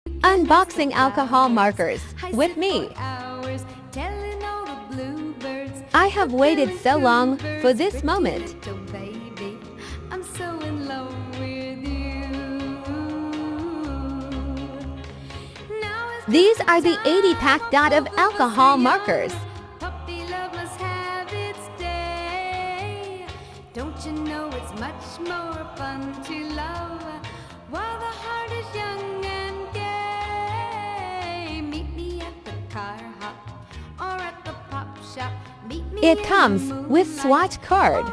Unboxing alcohol markers with me. I have waited so long for this moment. These are the 80-pack of alcohol markers. Don't you know it's much more fun to love while the heart is young and gay? Meet me at the car hop or at the pop shop. Meet me It comes with Swatch card.